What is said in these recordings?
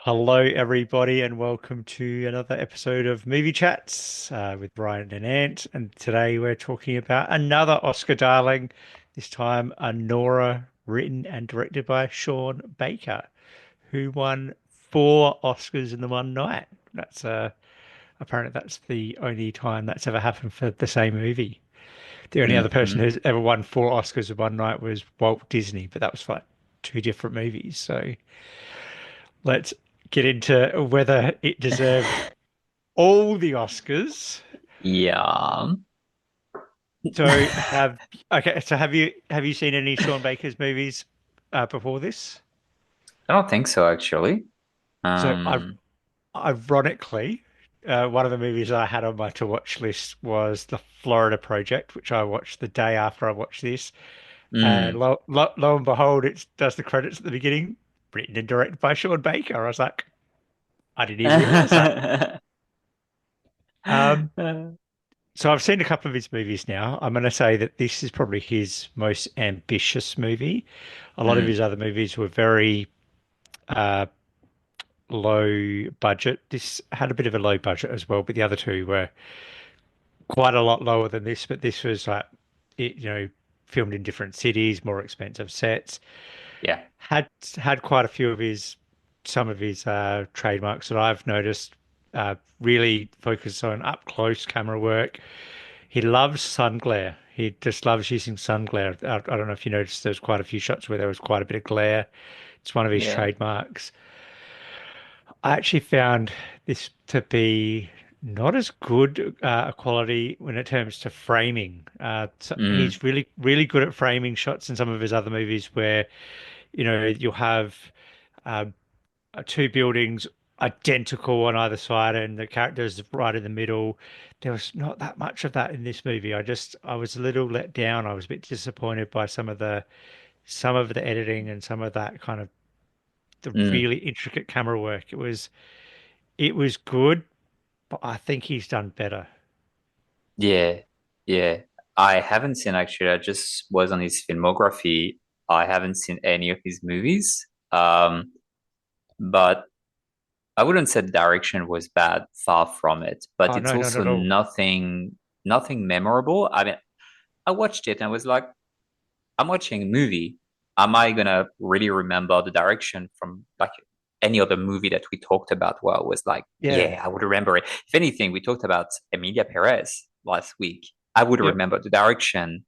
Hello, everybody, and welcome to another episode of Movie Chats with Brian and Ant. And today we're talking about another Oscar darling, this time Anora, written and directed by Sean Baker, who won four Oscars in the one night. That's apparently that's the only time that's ever happened for the same movie. The only other person Hmm. who's ever won four Oscars in one night was Walt Disney, but that was for like two different movies. So let's get into whether it deserved all the Oscars. Yeah. So have okay. So have you seen any Sean Baker's movies before this? I don't think so, actually. So Um, ironically, one of the movies I had on my to watch list was The Florida Project, which I watched the day after I watched this. And mm. lo and behold, it does the credits at the beginning, written and directed by Sean Baker. I was like, I didn't even realize that. Um, So I've seen a couple of his movies now. I'm going to say that this is probably his most ambitious movie. A lot of Mm, his other movies were very uh, low budget. This had a bit of a low budget as well, but the other two were quite a lot lower than this. But this was like, filmed in different cities, more expensive sets. yeah. Had had quite a few of some of his trademarks that I've noticed. Really focus on up close camera work. He loves sun glare. He just loves using sun glare. I don't know if you noticed there's quite a few shots where there was quite a bit of glare. It's one of his Yeah. trademarks. I actually found this to be not as good a quality when it comes to framing. So Mm, he's really, really good at framing shots in some of his other movies where, you'll have um, two buildings identical on either side and the characters right in the middle. There was not that much of that in this movie. I was a little let down. I was a bit disappointed by some of the editing and some of that kind of the mm. really intricate camera work. It was good, but I think he's done better. Yeah. Yeah. I haven't seen, actually. I just was on his filmography. I haven't seen any of his movies. But I wouldn't say the direction was bad, far from it. But Oh it's no, not also at all. nothing memorable. I mean, I watched it and I was like, I'm watching a movie. Am I gonna really remember the direction from like any other movie that we talked about? Well, I was like, Yeah. yeah, I would remember it. If anything, we talked about Emilia Perez last week. I would Yep. remember the direction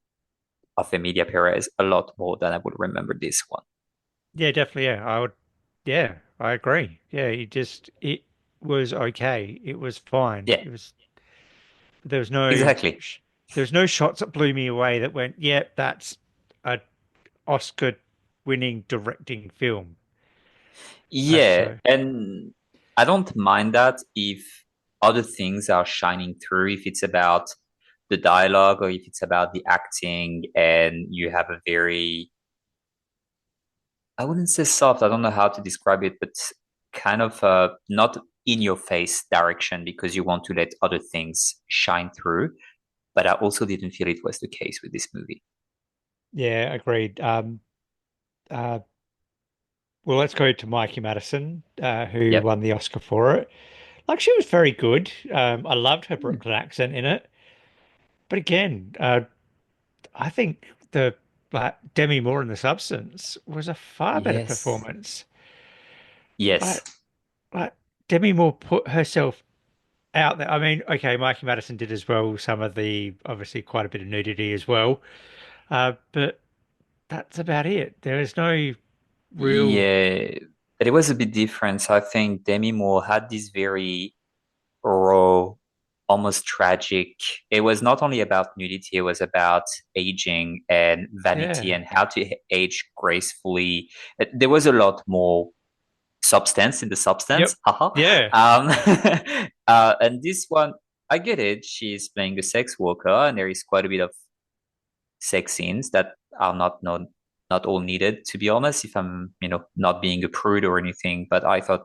of Emilia Perez a lot more than I would remember this one. Yeah, definitely. Yeah, I would. Yeah, I agree. Yeah, it was okay. It was fine. Yeah, It was There was no exactly. sh- there was no shots that blew me away that went, yeah, that's a Oscar winning directing film. Yeah, So and I don't mind that if other things are shining through, if it's about the dialogue or if it's about the acting and you have a very, I wouldn't say soft, I don't know how to describe it, but kind of not in your face direction because you want to let other things shine through. But I also didn't feel it was the case with this movie. yeah, agreed. Uh, well, let's go to Mikey Madison, who Yep. won the Oscar for it. Like she was very good. I loved her Hmm. Brooklyn accent in it. But again, I think the Demi Moore in The Substance was a far better Yes. performance. Yes. Like, like Demi Moore put herself out there. I mean, okay, Mikey Madison did as well. Some of the obviously quite a bit of nudity as well, but that's about it. There is no real. Yeah. But it was a bit different. So I think Demi Moore had this very raw, almost tragic. It was not only about nudity, it was about aging and vanity Yeah. and how to age gracefully. There was a lot more substance in the substance. Yep. Haha. Yeah. Um, and this one, I get it. She's playing a sex worker, and there is quite a bit of sex scenes that are not all needed, to be honest, if I'm, not being a prude or anything. But I thought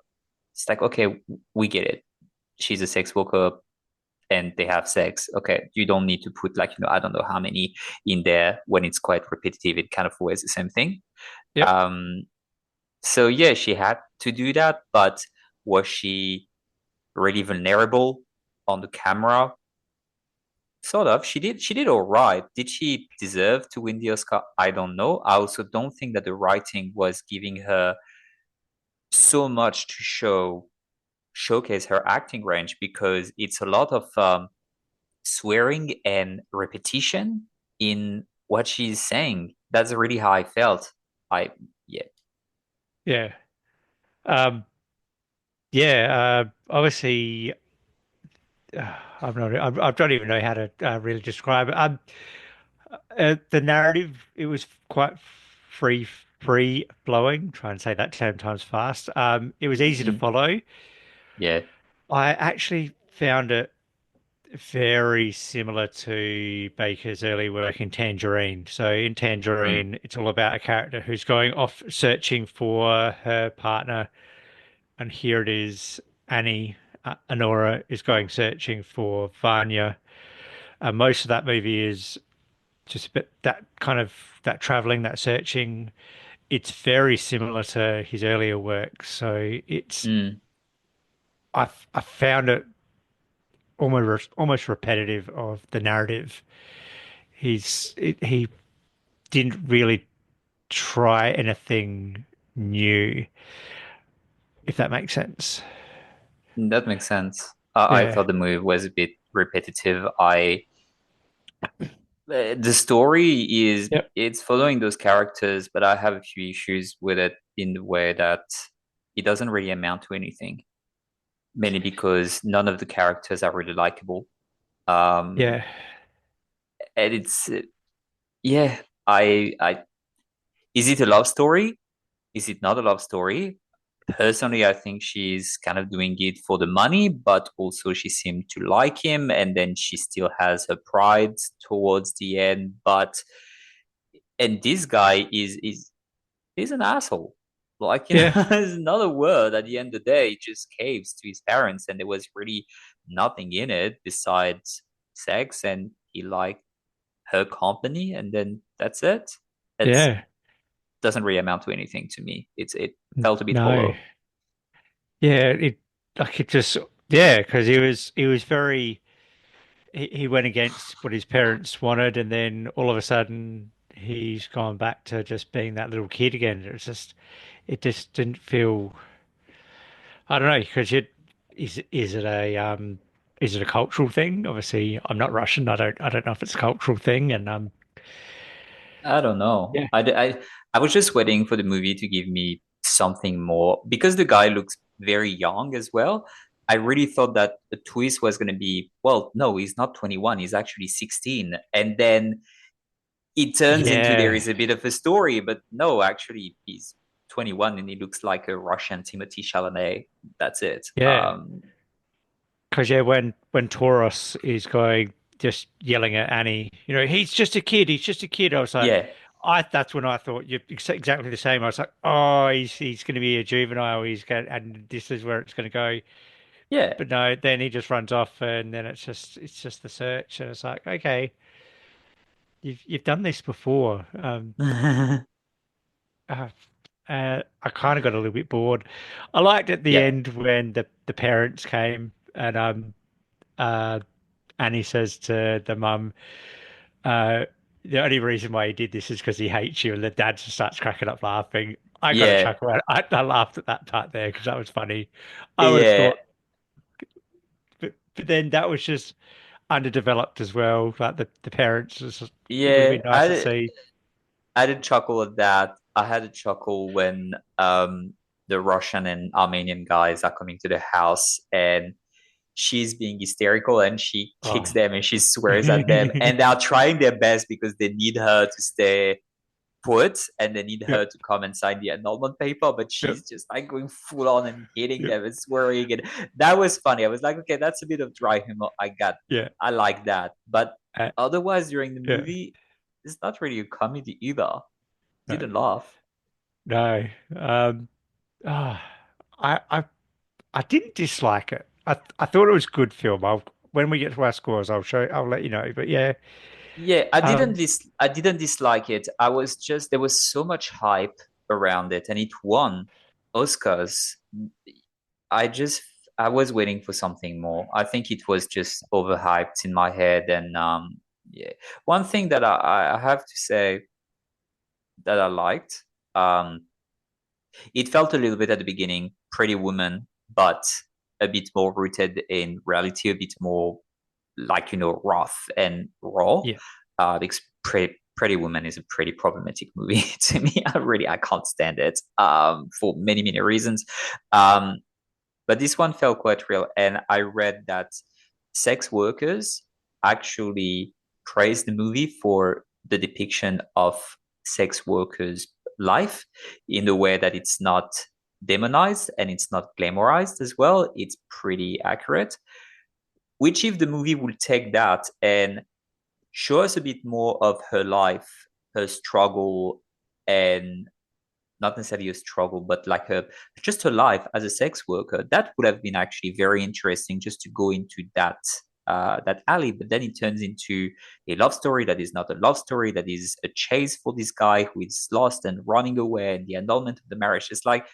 it's like, okay, we get it. She's a sex worker and they have sex. Okay, you don't need to put like, I don't know how many in there when it's quite repetitive. It kind of always the same thing. Yep. So yeah, she had to do that, but Was she really vulnerable on the camera? Sort of. She did all right. Did she deserve to win the Oscar? I don't know. I also don't think that the writing was giving her so much to showcase her acting range because it's a lot of swearing and repetition in what she's saying. That's really how I felt. I yeah. Yeah. Um, yeah. Obviously, I don't even know how to really describe it. The narrative, it was quite free flowing. Try and say that 10 times fast. It was easy to Mhm. follow. Yeah. I actually found it very similar to Baker's early work in Tangerine. So in Mm. Tangerine, it's all about a character who's going off searching for her partner, and here it is, Annie, Anora is going searching for Vanya. Most of that movie is just a bit that kind of that traveling, that searching. It's very similar to his earlier work. So Mm. I found it almost repetitive of the narrative. He didn't really try anything new, if that makes sense. That makes sense. I Yeah. thought the movie was a bit repetitive. I The story is Yep. it's following those characters, but I have a few issues with it in the way that it doesn't really amount to anything. Mainly because none of the characters are really likable. Um, Yeah. and it's yeah, I is it a love story? Is it not a love story? Personally, I think she's kind of doing it for the money, but also she seemed to like him, and then she still has her pride towards the end. But and this guy is he's an asshole. Like, Yeah. there's another word at the end of the day, he just caves to his parents, and there was really nothing in it besides sex, and he liked her company, and then that's it. It Yeah. doesn't really amount to anything to me. It felt a bit No. hollow. Yeah. It like it just yeah, because he was very he went against what his parents wanted, and then all of a sudden he's gone back to just being that little kid again. It just didn't feel. I don't know because is it a is it a cultural thing? Obviously, I'm not Russian. I don't know if it's a cultural thing, and I don't know. yeah, I was just waiting for the movie to give me something more because the guy looks very young as well. I really thought that the twist was going to be, well, no, he's not 21, he's actually 16. And then it turns into there yeah, is a bit of a story, but no, actually, he's 21 and he looks like a Russian Timothy Chalamet. That's it. yeah. Because yeah, when Taurus is going just yelling at Annie, he's just a kid. He's just a kid. I was like, Yeah, I that's when I thought you're exactly the same. I was like, oh, he's going to be a juvenile. He's going, and this is where it's going to go. yeah. But no, then he just runs off, and then it's just the search, and it's like, okay, you've done this before. Uh, I kind of got a little bit bored. I liked at the Yeah, end when the parents came, and uh, Annie says to the mum, uh, the only reason why he did this is because he hates you, and the dad just starts cracking up laughing. I got a yeah, chuckle. I laughed at that part there because that was funny. I would have yeah, thought, but then that was just underdeveloped as well. Like the parents, it would have yeah. been nice to see. I did chuckle at that. I had a chuckle when the Russian and Armenian guys are coming to the house and she's being hysterical and she kicks Oh, them and she swears at them and they are trying their best because they need her to stay put and they need yep, her to come and sign the annulment paper, but yep, she's just like going full on and hitting yep, them and swearing and that was funny. I was like, okay, that's a bit of dry humor. yeah, I like that. But uh, otherwise during the yeah. movie, it's not really a comedy either. No, Didn't laugh. no. Ah, I, I, I didn't dislike it. I thought it was good film. When we get to our scores, I'll let you know. But yeah, Yeah, um, I didn't dislike it. I was just there was so much hype around it and it won Oscars. I just I was waiting for something more. I think it was just overhyped in my head, and yeah. One thing that I have to say that I liked, um, it felt a little bit at the beginning Pretty Woman, but a bit more rooted in reality, a bit more like rough and raw. Yeah, Because Pretty Woman is a pretty problematic movie to me. I can't stand it for many reasons. Um, but this one felt quite real. And I read that sex workers actually praised the movie for the depiction of sex workers' life in the way that it's not demonized and it's not glamorized as well. It's pretty accurate. Which, if the movie will take that and show us a bit more of her life, her struggle, and not necessarily a struggle, but like just her life as a sex worker. That would have been actually very interesting just to go into that alley. But then it turns into a love story that is not a love story, that is a chase for this guy who is lost and running away, and the annulment of the marriage. It's like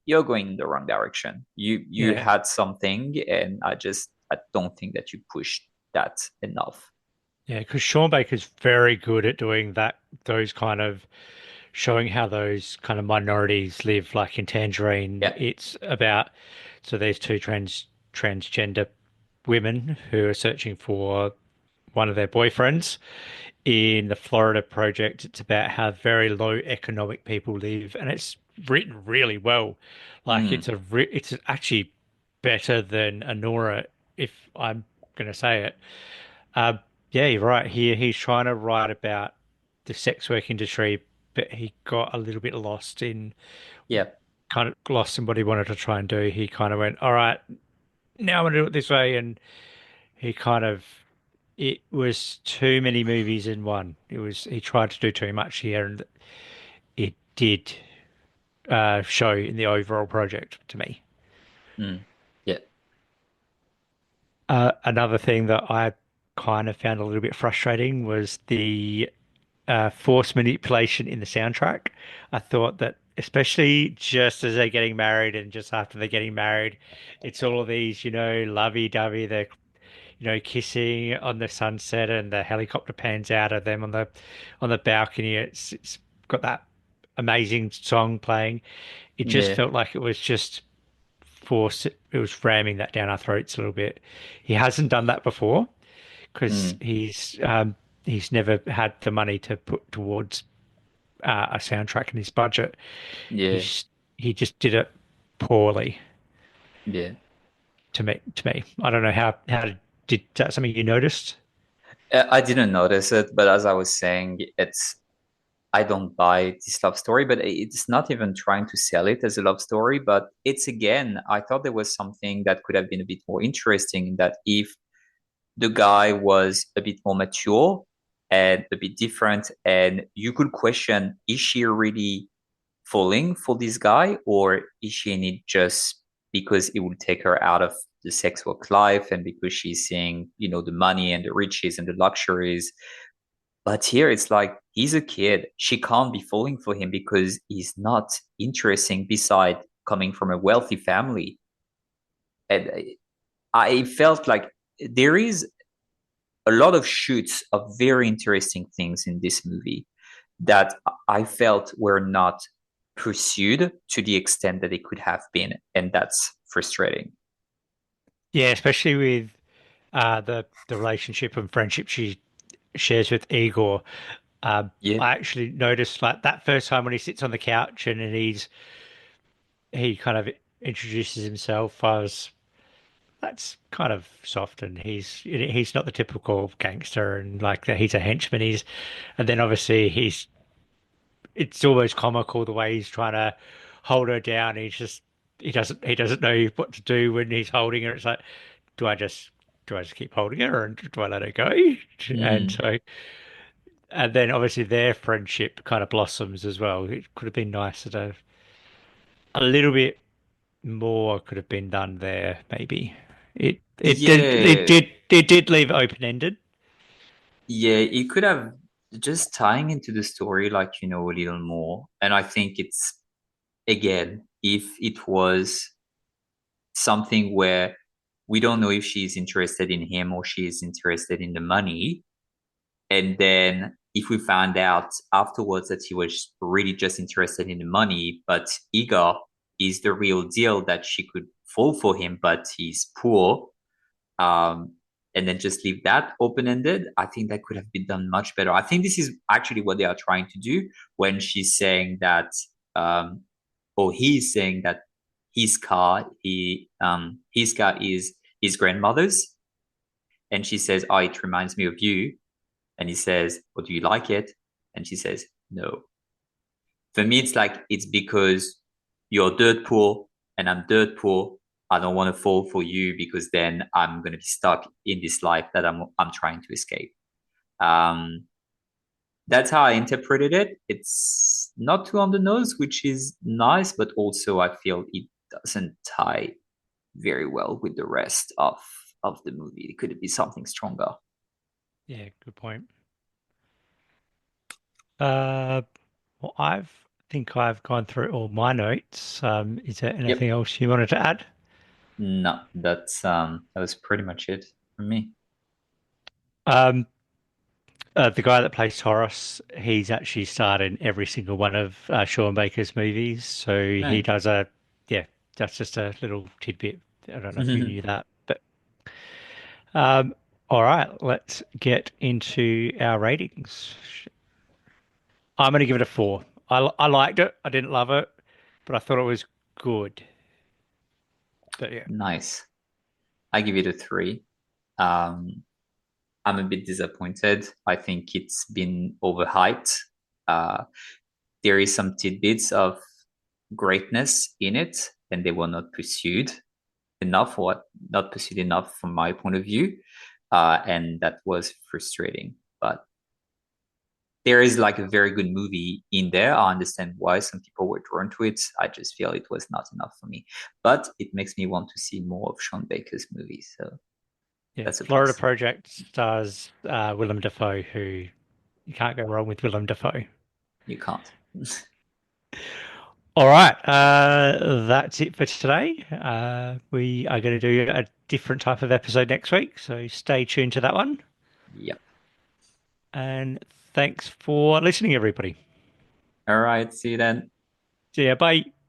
you're going in the wrong direction. You yeah, had something, and I don't think that you pushed that enough. yeah. Because Sean Baker's very good at doing that. Those kind of showing how those kind of minorities live. Like in Tangerine, Yeah. it's about so there's two transgender women who are searching for one of their boyfriends. In the Florida project, it's about how very low economic people live, and it's written really well. Like Mm, it's actually better than Anora, if I'm going to say it. Uh, yeah, you're right. He's trying to write about the sex work industry, but he got a little bit lost in yeah. what he wanted to try and do. He kind of went, all right, now I'm gonna do it this way, and he kind of it was too many movies in one. He tried to do too much here, and it did show in the overall project to me. Mm, yeah. Another thing that I kind of found a little bit frustrating was the force manipulation in the soundtrack. I thought that, especially just as they're getting married and just after they're getting married, it's all of these, lovey-dovey. They're, kissing on the sunset, and the helicopter pans out of them on the balcony. It's got that amazing song playing. It just Yeah. felt like it was just it was ramming that down our throats a little bit. He hasn't done that before because Mm, he's never had the money to put towards a soundtrack in his budget. yeah. He's he just did it poorly Yeah. to me. I don't know did that something you noticed? I didn't notice it, but as I was saying, I don't buy this love story, but it's not even trying to sell it as a love story. But it's again, I thought there was something that could have been a bit more interesting in that if the guy was a bit more mature and a bit different, and you could question, is she really falling for this guy, or is she in it just because it will take her out of the sex work life and because she's seeing, the money and the riches and the luxuries? But here it's like he's a kid. She can't be falling for him because he's not interesting beside coming from a wealthy family. And I felt like there is a lot of shoots of very interesting things in this movie that I felt were not pursued to the extent that they could have been, and that's frustrating. Yeah, especially with the relationship and friendship she shares with Igor. Yeah. I actually noticed like that first time when he sits on the couch and he kind of introduces himself. That's kind of soft, and he's not the typical gangster, and like that he's a henchman. And then obviously it's almost comical the way he's trying to hold her down. He doesn't know what to do when he's holding her. It's like, do I just do I just keep holding her, and do I let her go? And Mm. so and then obviously their friendship kind of blossoms as well. It could have been nicer to a little bit more could have been done there, maybe. Yeah. It did leave open ended. Yeah, it could have just tying into the story, like, a little more. And I think it's, again, if it was something where we don't know if she's interested in him or she's interested in the money. And then if we found out afterwards that he was really just interested in the money, but Igor is the real deal, that she could fall for him, but he's poor, um, and then just leave that open ended, I think that could have been done much better. I think this is actually what they are trying to do when she's saying that, um, or he's saying that his car is his grandmother's, and she says, "Oh, it reminds me of you." And he says, "Well, do you like it?" And she says, "No." For me, it's like it's because you're dirt poor and I'm dirt poor. I don't want to fall for you because then I'm going to be stuck in this life that I'm trying to escape. Um, that's how I interpreted it. It's not too on the nose, which is nice, but also I feel it doesn't tie very well with the rest of the movie. It could be something stronger. Yeah, good point. Uh, well, think I've gone through all my notes. Is there anything Yep. else you wanted to add? No, that was pretty much it for me. Um, the guy that plays Horace, he's actually starred in every single one of Sean Baker's movies. So he Right. does yeah, that's just a little tidbit. I don't know if you knew that, but um, all right, let's get into our ratings. I'm going to give it a four. I liked it. I didn't love it, but I thought it was good. But yeah, Nice. I give it a three. Um, I'm a bit disappointed. I think it's been overhyped. Uh, there is some tidbits of greatness in it, and they were not pursued enough, or not pursued enough from my point of view, and that was frustrating. But there is like a very good movie in there. I understand why some people were drawn to it. I just feel it was not enough for me. But it makes me want to see more of Sean Baker's movies. So yeah. that's a Florida plus. Project stars Willem Dafoe, who you can't go wrong with Willem Dafoe. You can't. All right, that's it for today. We are going to do a different type of episode next week, so stay tuned to that one. Yep. And thanks for listening, everybody. All right. See you then. See ya, bye.